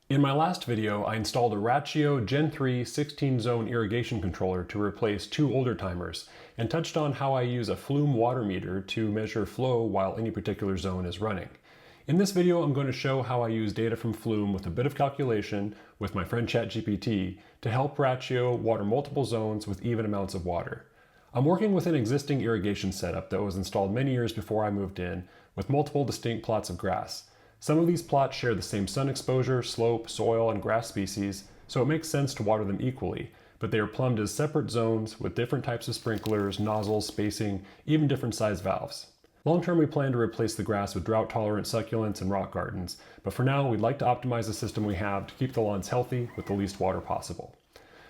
In my last video, I installed a Rachio Gen 3 16-zone irrigation controller to replace two older timers, and touched on how I use a Flume water meter to measure flow while any particular zone is running. In this video, I'm going to show how I use data from Flume with a bit of calculation with my friend ChatGPT to help Rachio water multiple zones with even amounts of water. I'm working with an existing irrigation setup that was installed many years before I moved in, with multiple distinct plots of grass. Some of these plots share the same sun exposure, slope, soil, and grass species, so it makes sense to water them equally, but they are plumbed as separate zones with different types of sprinklers, nozzles, spacing, even different size valves. Long term, we plan to replace the grass with drought-tolerant succulents and rock gardens, but for now, we'd like to optimize the system we have to keep the lawns healthy with the least water possible.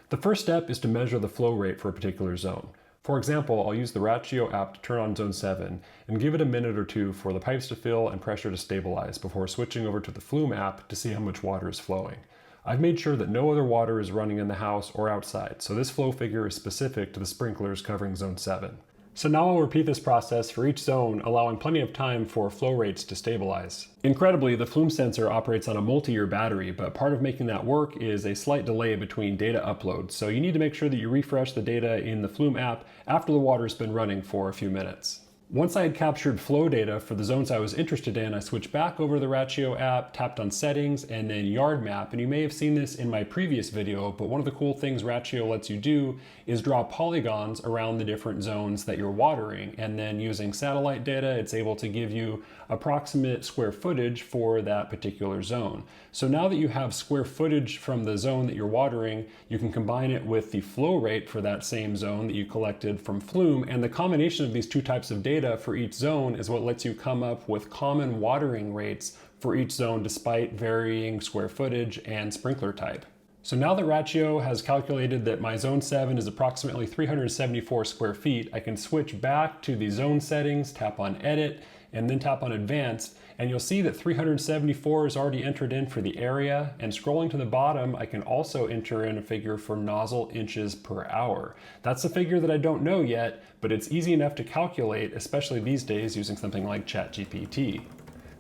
The first step is to measure the flow rate for a particular zone. For example, I'll use the Rachio app to turn on zone 7 and give it a minute or two for the pipes to fill and pressure to stabilize before switching over to the Flume app to see how much water is flowing. I've made sure that no other water is running in the house or outside, so this flow figure is specific to the sprinklers covering zone 7. So now I'll repeat this process for each zone, allowing plenty of time for flow rates to stabilize. Incredibly, the Flume sensor operates on a multi-year battery, but part of making that work is a slight delay between data uploads. So you need to make sure that you refresh the data in the Flume app after the water's been running for a few minutes. Once I had captured flow data for the zones I was interested in, I switched back over to the Rachio app, tapped on settings, and then yard map. And you may have seen this in my previous video, but one of the cool things Rachio lets you do is draw polygons around the different zones that you're watering. And then using satellite data, it's able to give you approximate square footage for that particular zone. So now that you have square footage from the zone that you're watering, you can combine it with the flow rate for that same zone that you collected from Flume, and the combination of these two types of data for each zone is what lets you come up with common watering rates for each zone despite varying square footage and sprinkler type. So now that Rachio has calculated that my zone 7 is approximately 374 square feet, I can switch back to the zone settings, tap on edit, and then tap on advanced, and you'll see that 374 is already entered in for the area, and scrolling to the bottom, I can also enter in a figure for nozzle inches per hour. That's a figure that I don't know yet, but it's easy enough to calculate, especially these days using something like ChatGPT.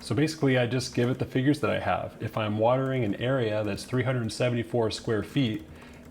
So basically, I just give it the figures that I have. If I'm watering an area that's 374 square feet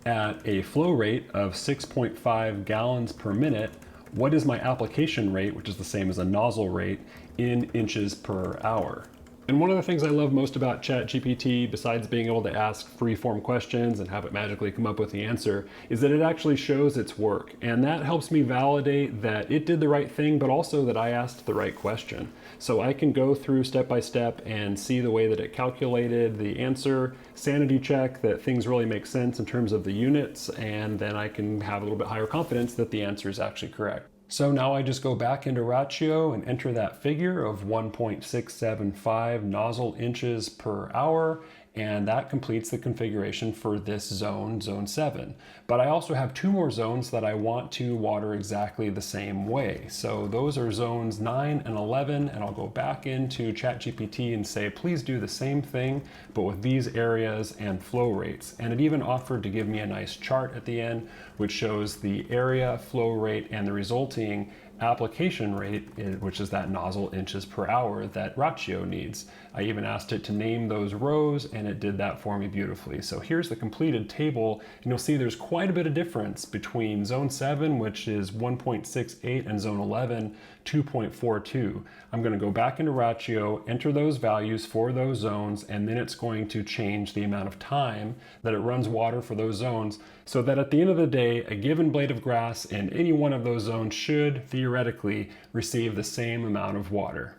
at a flow rate of 6.5 gallons per minute, what is my application rate, which is the same as a nozzle rate, in inches per hour? And one of the things I love most about ChatGPT, besides being able to ask free-form questions and have it magically come up with the answer, is that it actually shows its work. And that helps me validate that it did the right thing, but also that I asked the right question. So I can go through step by step and see the way that it calculated the answer, sanity check that things really make sense in terms of the units, and then I can have a little bit higher confidence that the answer is actually correct. So now I just go back into Rachio and enter that figure of 1.675 nozzle inches per hour, and that completes the configuration for this zone, zone 7. But I also have two more zones that I want to water exactly the same way. So those are zones 9 and 11, and I'll go back into ChatGPT and say, please do the same thing, but with these areas and flow rates. And it even offered to give me a nice chart at the end, which shows the area, flow rate, and the resulting application rate, which is that nozzle inches per hour that Rachio needs. I even asked it to name those rows, and it did that for me beautifully. So here's the completed table, and you'll see there's quite a bit of difference between zone 7, which is 1.68, and zone 11, 2.42. I'm going to go back into Rachio, enter those values for those zones, and then it's going to change the amount of time that it runs water for those zones, so that at the end of the day, a given blade of grass in any one of those zones should theoretically receive the same amount of water.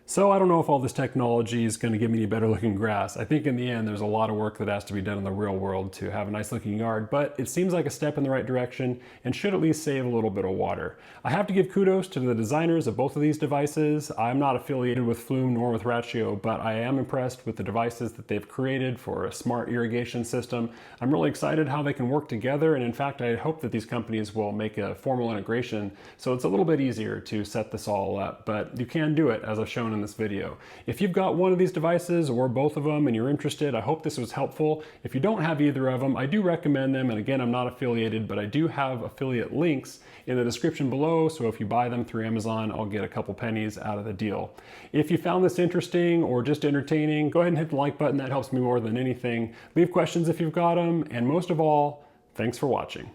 So I don't know if all this technology is going to give me any better looking grass. I think in the end there's a lot of work that has to be done in the real world to have a nice looking yard, but it seems like a step in the right direction and should at least save a little bit of water. I have to give kudos to the designers of both of these devices. I'm not affiliated with Flume nor with Rachio, but I am impressed with the devices that they've created for a smart irrigation system. I'm really excited how they can work together, and in fact I hope that these companies will make a formal integration so it's a little bit easier to set this all up, but you can do it as I've shown in in this video. If you've got one of these devices or both of them and you're interested, I hope this was helpful. If you don't have either of them, I do recommend them, and again, I'm not affiliated, but I do have affiliate links in the description below, so if you buy them through Amazon, I'll get a couple pennies out of the deal. If you found this interesting or just entertaining, go ahead and hit the like button. That helps me more than anything. Leave questions if you've got them, and most of all, thanks for watching.